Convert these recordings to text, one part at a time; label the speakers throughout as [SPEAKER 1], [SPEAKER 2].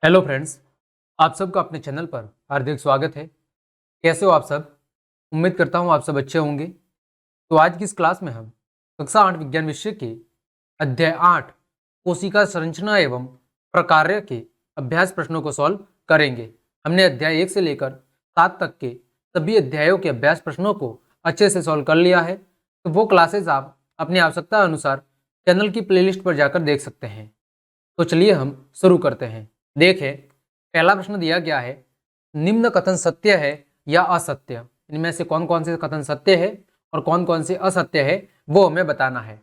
[SPEAKER 1] Hello friends, आप सबका अपने चैनल पर हार्दिक स्वागत है। कैसे हो आप सब? उम्मीद करता हूँ आप सब अच्छे होंगे। तो आज की इस क्लास में हम कक्षा 8 विज्ञान विषय के अध्याय 8 कोशिका संरचना एवं प्रकार्य के अभ्यास प्रश्नों को सॉल्व करेंगे। हमने अध्याय 1 से लेकर 7 तक के सभी अध्यायों के अभ्यास प्रश्नों को अच्छे से सॉल्व कर लिया है। तो वो क्लासेस आप अपनी आवश्यकता अनुसार चैनल की प्लेलिस्ट पर जाकर देख सकते हैं। तो चलिए हम शुरू करते हैं। देखें, पहला प्रश्न दिया गया है, निम्न कथन सत्य है या असत्य। इनमें से कौन कौन से कथन सत्य है और कौन कौन से असत्य है वो हमें बताना है।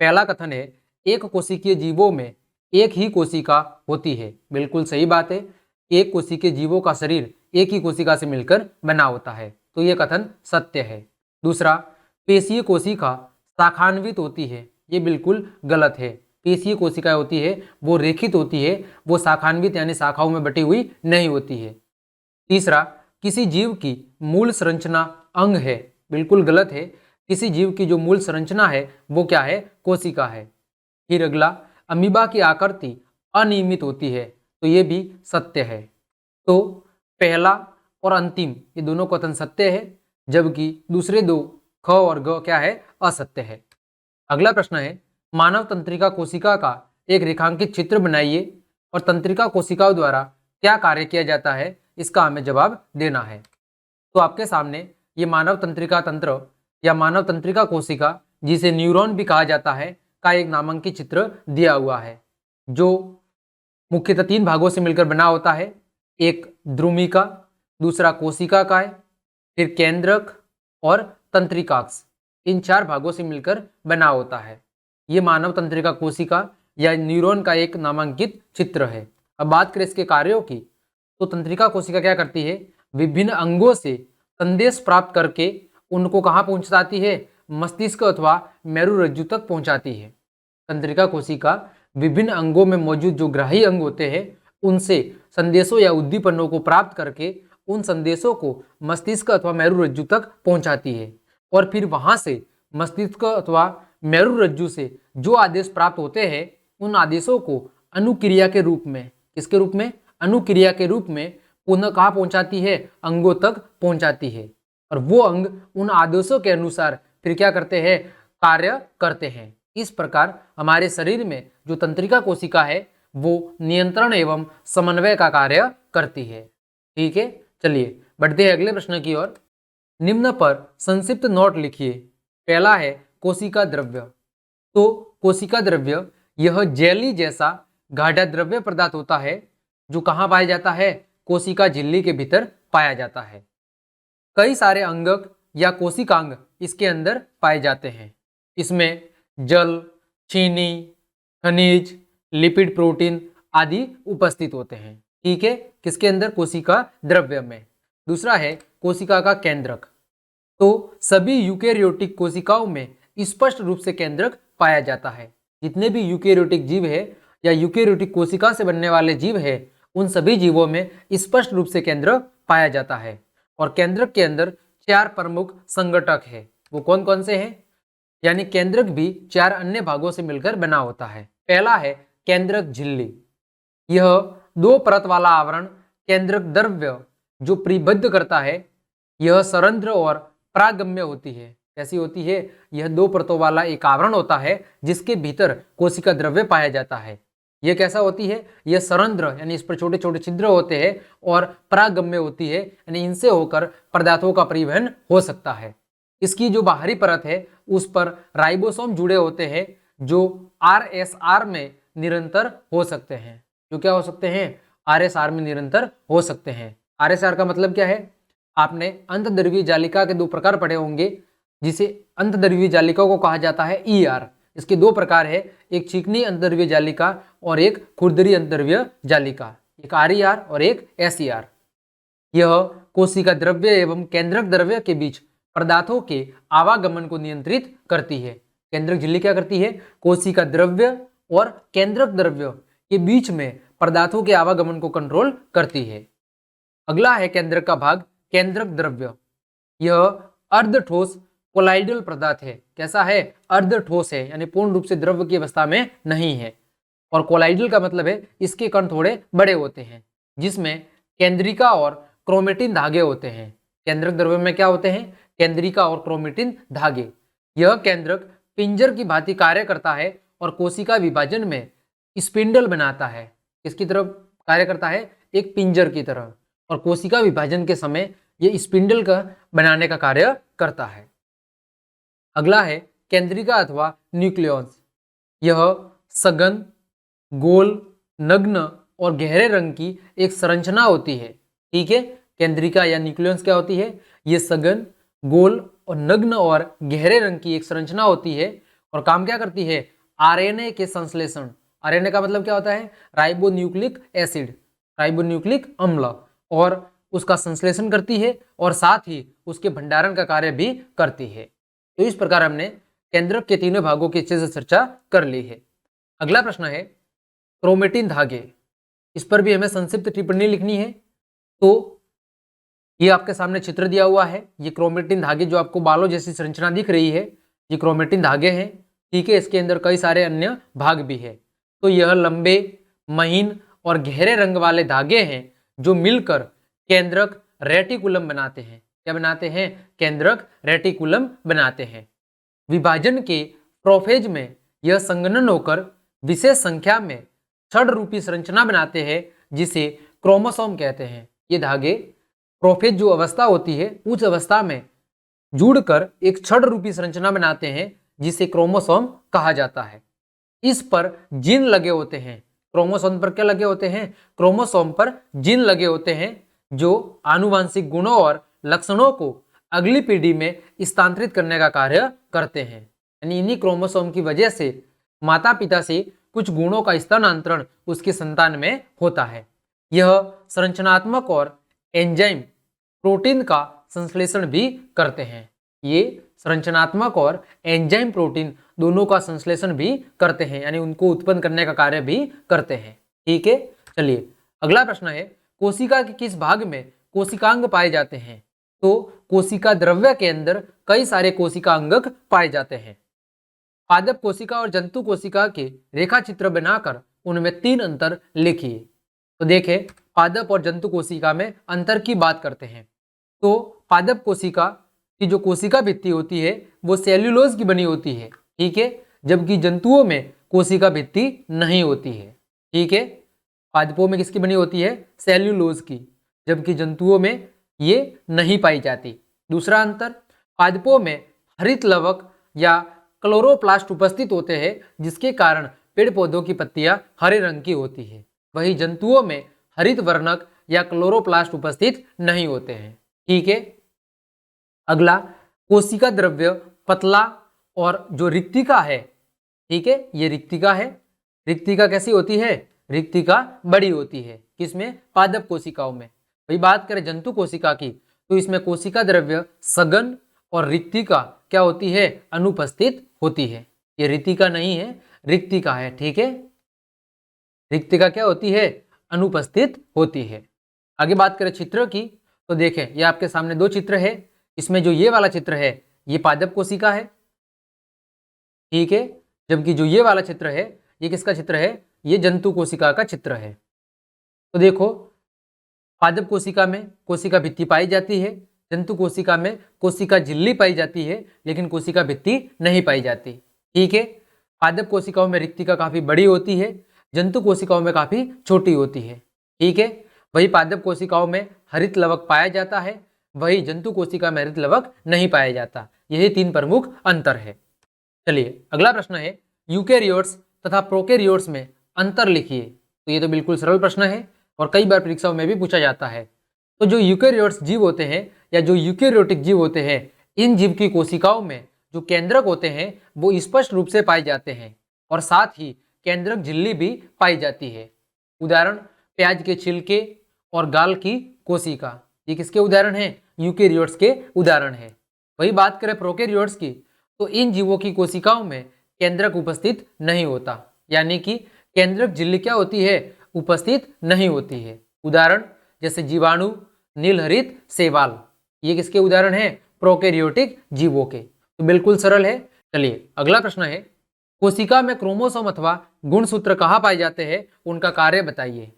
[SPEAKER 1] पहला कथन है, एक कोशिकीय जीवों में एक ही कोशिका होती है। बिल्कुल सही बात है। एक कोशिकीय जीवों का शरीर एक ही कोशिका से मिलकर बना होता है, तो यह कथन सत्य है। दूसरा, पेशीय कोशिका शाखान्वित होती है। ये बिल्कुल गलत है। पेशीय कोशिकाएं होती है वो रेखित होती है, वो शाखान्वित यानी शाखाओं में बटी हुई नहीं होती है। तीसरा, किसी जीव की मूल संरचना अंग है। बिल्कुल गलत है। किसी जीव की जो मूल संरचना है वो क्या है? कोशिका है। फिर अगला, अमीबा की आकृति अनियमित होती है, तो ये भी सत्य है। तो पहला और अंतिम ये दोनों कथन सत्य है, जबकि दूसरे दो ख और ग क्या है? असत्य है। अगला प्रश्न है, मानव तंत्रिका कोशिका का एक रेखांकित चित्र बनाइए और तंत्रिका कोशिकाओं द्वारा क्या कार्य किया जाता है, इसका हमें जवाब देना है। तो आपके सामने ये मानव तंत्रिका तंत्र या मानव तंत्रिका कोशिका, जिसे न्यूरॉन भी कहा जाता है, का एक नामांकित चित्र दिया हुआ है, जो मुख्यतः 3 भागों से मिलकर बना होता है। एक द्रुमिका, दूसरा कोशिका काय, फिर केंद्रक और तंत्रिकाक्ष। इन 4 भागों से मिलकर बना होता है। ये मानव तंत्रिका कोशिका या न्यूरॉन का एक नामांकित चित्र है। अब बात करें इसके कार्यों की, तो तंत्रिका कोशिका क्या करती है? विभिन्न अंगों से संदेश प्राप्त करके उनको कहाँ पहुंचाती है? मस्तिष्क अथवा मेरुरज्जु तक पहुंचाती है। तंत्रिका कोशिका विभिन्न अंगों में मौजूद जो ग्राही अंग होते हैं उनसे संदेशों या उद्दीपनों को प्राप्त करके उन संदेशों को मस्तिष्क अथवा मेरुरज्जु तक पहुंचाती है, और फिर वहां से मस्तिष्क अथवा मेरुरज्जु से जो आदेश प्राप्त होते हैं उन आदेशों को अनुक्रिया के रूप में, किसके रूप में? अनुक्रिया के रूप में पुनः कहाँ पहुंचाती है? अंगों तक पहुंचाती है। और वो अंग उन आदेशों के अनुसार फिर क्या करते हैं? कार्य करते हैं। इस प्रकार हमारे शरीर में जो तंत्रिका कोशिका है वो नियंत्रण एवं समन्वय का कार्य करती है। ठीक है, चलिए बढ़ते हैं अगले प्रश्न की ओर। निम्न पर संक्षिप्त नोट लिखिए। पहला है कोशिका द्रव्य। तो कोशिका द्रव्य यह जेली जैसा गाढ़ा द्रव्य पदार्थ होता है जो कहाँ पाया जाता है? कोशिका झिल्ली के भीतर पाया जाता है। कई सारे अंगक या कोशिकांग इसके अंदर पाए जाते हैं। इसमें जल, चीनी, खनिज, लिपिड, प्रोटीन आदि उपस्थित होते हैं। ठीक है, किसके अंदर? कोशिका द्रव्य में। दूसरा है कोशिका का केंद्रक। तो सभी यूकेरियोटिक कोशिकाओं में स्पष्ट रूप से केंद्रक पाया जाता है। जितने भी यूकेरियोटिक जीव है या यूकेरियोटिक कोशिका से बनने वाले जीव है, उन सभी जीवों में स्पष्ट रूप से केंद्रक पाया जाता है। और केंद्रक के अंदर 4 प्रमुख संगठक है। वो कौन कौन से हैं? यानी केंद्रक भी 4 अन्य भागों से मिलकर बना होता है। पहला है केंद्रक झिल्ली। यह 2 परत वाला आवरण केंद्रक द्रव्य जो परिबद्ध करता है, यह सरंध्र और प्रागम्य होती है। कैसी होती है? यह 2 परतों वाला एक आवरण होता है जिसके भीतर कोशिका द्रव्य पाया जाता है। यह कैसा होती है? यह सरंध्र यानी इस पर छोटे छोटे छिद्र होते हैं, और प्रागम्य होती है यानी इनसे होकर पदार्थों का परिवहन हो सकता है। इसकी जो बाहरी परत है उस पर राइबोसोम जुड़े होते हैं जो आरएसआर में निरंतर हो सकते हैं। जो क्या हो सकते हैं? आरएसआर में निरंतर हो सकते हैं। आरएसआर का मतलब क्या है? आपने अंतर्द्रव्यीय जालिका के 2 प्रकार पढ़े होंगे, जिसे अंतर्द्रव्यीय जालिकाओं को कहा जाता है ईआर। इसके 2 प्रकार है, एक चिकनी अंतर्द्रव्यीय जालिका और एक खुरदरी अंतर्द्रव्यीय जालिका। एक आरईआर और एक एसईआर। यह कोशिका द्रव्य एवं केंद्रक द्रव्य के बीच पदार्थों के आवागमन को नियंत्रित करती है। केंद्रक झिल्ली क्या करती है? कोशिका द्रव्य और केंद्रक द्रव्य के बीच में पदार्थों के आवागमन को कंट्रोल करती है। अगला है केंद्रक का भाग, केंद्रक द्रव्य। यह अर्धठोस कोलाइडल पदार्थ है। कैसा है? अर्धठोस है, यानी पूर्ण रूप से द्रव्य की अवस्था में नहीं है। और कोलाइडल का मतलब है इसके कण थोड़े बड़े होते हैं, जिसमें केंद्रिका और क्रोमेटिन धागे होते हैं। केंद्रक द्रव्य में क्या होते हैं? केंद्रिका और क्रोमेटिन धागे। यह केंद्रक पिंजर की भांति कार्य करता है और कोशिका विभाजन में स्पिंडल बनाता है। किसकी तरह कार्य करता है? एक पिंजर की तरह। और कोशिका विभाजन के समय यह स्पिंडल का बनाने का कार्य करता है। अगला है केंद्रिका अथवा न्यूक्लियस। यह सघन, गोल, नग्न और गहरे रंग की एक संरचना होती है। ठीक है, केंद्रिका या न्यूक्लियस क्या होती है? ये सघन, गोल और नग्न और गहरे रंग की एक संरचना होती है और काम क्या करती है? आरएनए के संश्लेषण। आरएनए का मतलब क्या होता है? राइबोन्यूक्लिक एसिड, राइबोन्यूक्लिक अम्ल, और उसका संश्लेषण करती है और साथ ही उसके भंडारण का कार्य भी करती है। तो इस प्रकार हमने केंद्रक के तीनों भागों की अच्छे से चर्चा कर ली है। अगला प्रश्न है क्रोमेटिन धागे। इस पर भी हमें संक्षिप्त टिप्पणी लिखनी है। तो ये आपके सामने चित्र दिया हुआ है। ये क्रोमेटिन धागे जो आपको बालों जैसी संरचना दिख रही है, ये क्रोमेटिन धागे हैं। ठीक है, इसके अंदर कई सारे अन्य भाग भी है। तो यह लंबे, महीन और गहरे रंग वाले धागे हैं जो मिलकर केंद्रक रेटिकुलम बनाते हैं। क्या बनाते हैं? केंद्रक रेटिकुलम बनाते हैं। विभाजन के प्रोफेज में यह संघनन होकर विशेष संख्या में छड़ रूपी संरचना बनाते हैं, जिसे क्रोमोसोम कहते हैं। ये धागे प्रोफेज जो अवस्था होती है, उस अवस्था में जुड़कर एक छड़ रूपी संरचना बनाते हैं, जिसे क्रोमोसोम कहा जाता है। इस पर जीन लगे होते हैं। क्रोमोसोम पर क्या लगे होते हैं? क्रोमोसोम पर जीन लगे होते हैं जो आनुवांशिक गुणों और लक्षणों को अगली पीढ़ी में स्थानांतरित करने का कार्य करते हैं। यानी इन्हीं क्रोमोसोम की वजह से माता पिता से कुछ गुणों का स्थानांतरण उसकी संतान में होता है। यह संरचनात्मक और एंजाइम प्रोटीन का संश्लेषण भी करते हैं। ये संरचनात्मक और एंजाइम प्रोटीन दोनों का संश्लेषण भी करते हैं, यानी उनको उत्पन्न करने का कार्य भी करते हैं। ठीक है, चलिए अगला प्रश्न है कोशिका के किस भाग में कोशिकांग पाए जाते हैं? तो कोशिका द्रव्य के अंदर कई सारे कोशिका अंगक पाए जाते हैं। पादप कोशिका और जंतु कोशिका के रेखा चित्र बनाकर उनमें 3 अंतर लिखिए। तो देखें, पादप और जंतु कोशिका में अंतर की बात करते हैं। तो पादप कोशिका की जो कोशिका भित्ति होती है वो सेल्यूलोज की बनी होती है। ठीक है, जबकि जंतुओं में कोशिका भित्ति नहीं होती है। ठीक है, पादपों में किसकी बनी होती है? सेल्यूलोज की, जबकि जंतुओं में ये नहीं पाई जाती। दूसरा अंतर, पादपों में हरित लवक या क्लोरोप्लास्ट उपस्थित होते हैं, जिसके कारण पेड़ पौधों की पत्तियां हरे रंग की होती है। वहीं जंतुओं में हरित वर्णक या क्लोरोप्लास्ट उपस्थित नहीं होते हैं। ठीक है, अगला कोशिका द्रव्य पतला और जो रिक्तिका है, ठीक है, ये रिक्तिका है। रिक्तिका कैसी होती है? रिक्तिका बड़ी होती है। किसमें? पादप कोशिकाओं में। वही बात करें जंतु कोशिका की, तो इसमें कोशिका द्रव्य सघन और रिक्तिका क्या होती है? अनुपस्थित होती है। ये रिक्तिका नहीं है, रिक्तिका है। ठीक है, रिक्तिका क्या होती है? अनुपस्थित होती है। आगे बात करें चित्र की, तो देखें ये आपके सामने 2 चित्र है। इसमें जो ये वाला चित्र है ये पादप कोशिका है। ठीक है, जबकि जो ये वाला चित्र है ये किसका चित्र है? ये जंतु कोशिका का चित्र है। तो देखो, पादप कोशिका में कोशिका भित्ति पाई जाती है, जंतु कोशिका में कोशिका झिल्ली पाई जाती है, लेकिन कोशिका भित्ति नहीं पाई जाती। ठीक है, पादप कोशिकाओं में रिक्तिका काफी बड़ी होती है, जंतु कोशिकाओं में काफी छोटी होती है। ठीक है, वही पादप कोशिकाओं में हरित लवक पाया जाता है, वही जंतु कोशिका में हरित लवक नहीं पाया जाता। यही 3 प्रमुख अंतर है। चलिए अगला प्रश्न है यूकेरियोट्स तथा प्रोकैरियोट्स में अंतर लिखिए। तो ये तो बिल्कुल सरल प्रश्न है और कई बार परीक्षाओं में भी पूछा जाता है। तो जो यूकेरियोट्स जीव होते हैं या जो यूकेरियोटिक जीव होते हैं, इन जीव की कोशिकाओं में जो केंद्रक होते हैं वो स्पष्ट रूप से पाए जाते हैं और साथ ही केंद्रक झिल्ली भी पाई जाती है। उदाहरण प्याज के छिलके और गाल की कोशिका, ये किसके उदाहरण हैं? यूकेरियोट्स के उदाहरण है। वही बात करें प्रोकैरियोट्स की, तो इन जीवों की कोशिकाओं में केंद्रक उपस्थित नहीं होता, यानी कि केंद्रक झिल्ली क्या होती है? उपस्थित नहीं होती है। उदाहरण जैसे जीवाणु, नीलहरित, शैवाल, ये किसके उदाहरण हैं? प्रोकैरियोटिक जीवों के। तो बिल्कुल सरल है। चलिए अगला प्रश्न है कोशिका में क्रोमोसोम अथवा गुणसूत्र कहाँ पाए जाते हैं, उनका कार्य बताइए।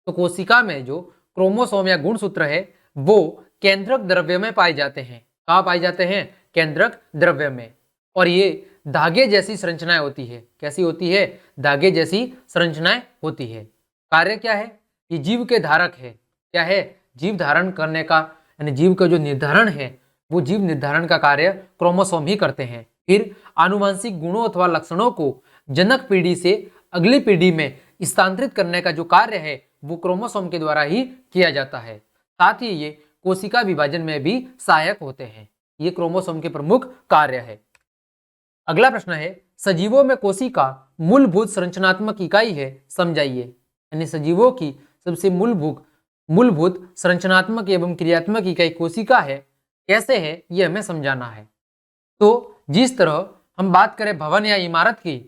[SPEAKER 1] तो कोशिका में जो क्रोमोसोम या गुणसूत्र है वो केंद्रक द्रव्य में पाए जाते हैं। कहाँ पाए जाते हैं? केंद्रक द्रव्य में। और ये धागे जैसी संरचनाएं होती है। कैसी होती है? धागे जैसी संरचनाएं होती है। कार्य क्या है? ये जीव के धारक है। क्या है? जीव धारण करने का, यानी जीव का जो निर्धारण है वो जीव निर्धारण का कार्य क्रोमोसोम ही करते हैं। फिर आनुवंशिक गुणों अथवा लक्षणों को जनक पीढ़ी से अगली पीढ़ी में स्थानांतरित करने का जो कार्य है वो क्रोमोसोम के द्वारा ही किया जाता है। साथ ही ये कोशिका विभाजन में भी सहायक होते हैं। ये क्रोमोसोम के प्रमुख कार्य है। अगला प्रश्न है, सजीवों में कोशिका मूलभूत संरचनात्मक इकाई है, समझाइए। यानी सजीवों की सबसे मूलभूत संरचनात्मक एवं क्रियात्मक इकाई कोशिका है। कैसे है ये हमें समझाना है। तो जिस तरह हम बात करें भवन या इमारत की,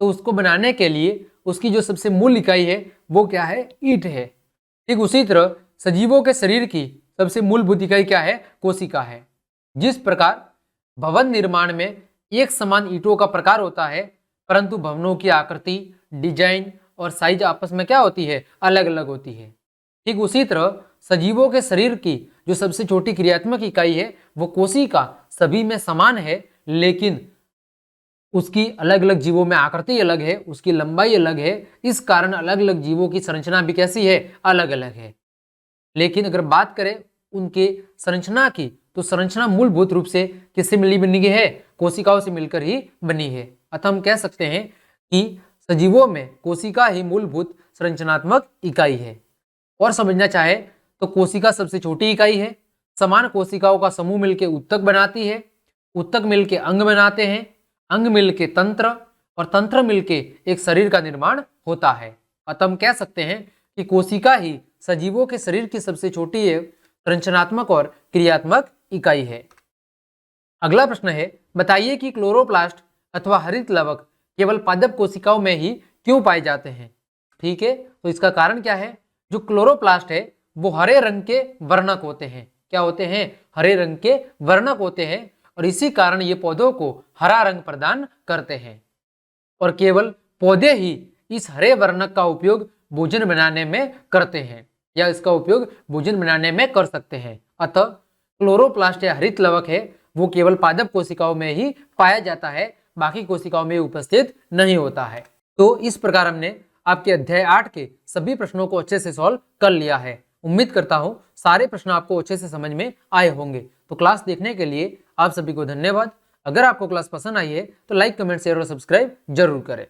[SPEAKER 1] तो उसको बनाने के लिए उसकी जो सबसे मूल इकाई है वो क्या है? ईंट है। ठीक उसी तरह सजीवों के शरीर की सबसे मूलभूत इकाई क्या है? कोशिका है। जिस प्रकार भवन निर्माण में एक समान ईंटों का प्रकार होता है, परंतु भवनों की आकृति, डिजाइन और साइज आपस में क्या होती है? अलग अलग होती है। ठीक उसी तरह सजीवों के शरीर की जो सबसे छोटी क्रियात्मक इकाई है वो कोशिका सभी में समान है, लेकिन उसकी अलग अलग जीवों में आकृति अलग है, उसकी लंबाई अलग है। इस कारण अलग अलग जीवों की संरचना भी कैसी है? अलग अलग है। लेकिन अगर बात करें उनके संरचना की, तो संरचना मूलभूत रूप से किससे मिली बनी है? कोशिकाओं से मिलकर ही बनी है। अतः हम कह सकते हैं कि सजीवों में कोशिका ही मूलभूत संरचनात्मक इकाई है। और समझना चाहे तो कोशिका सबसे छोटी इकाई है। समान कोशिकाओं का समूह मिलकर उत्तक बनाती है, उत्तक मिलकर अंग बनाते हैं, अंग मिलके तंत्र, और तंत्र मिलके एक शरीर का निर्माण होता है। अतः हम कह सकते हैं कि कोशिका ही सजीवों के शरीर की सबसे छोटी संरचनात्मक और क्रियात्मक इकाई है। अगला प्रश्न है, बताइए कि क्लोरोप्लास्ट अथवा हरित लवक केवल पादप कोशिकाओं में ही क्यों पाए जाते हैं? ठीक है, तो इसका कारण क्या है? जो क्लोरोप्लास्ट है वो हरे रंग के वर्णक होते हैं। क्या होते हैं? हरे रंग के वर्णक होते हैं, और इसी कारण ये पौधों को हरा रंग प्रदान करते हैं। और केवल पौधे ही इस हरे वर्णक का उपयोग भोजन बनाने में करते हैं, या इसका उपयोग भोजन बनाने में कर सकते हैं। अतः क्लोरोप्लास्ट या हरित लवक है वो केवल पादप कोशिकाओं में ही पाया जाता है, बाकी कोशिकाओं में उपस्थित नहीं होता है। तो इस प्रकार हमने आपके अध्याय 8 के सभी प्रश्नों को अच्छे से सॉल्व कर लिया है। उम्मीद करता हूं सारे प्रश्न आपको अच्छे से समझ में आए होंगे। तो क्लास देखने के लिए आप सभी को धन्यवाद। अगर आपको क्लास पसंद आई है तो लाइक, कमेंट, शेयर और सब्सक्राइब जरूर करें।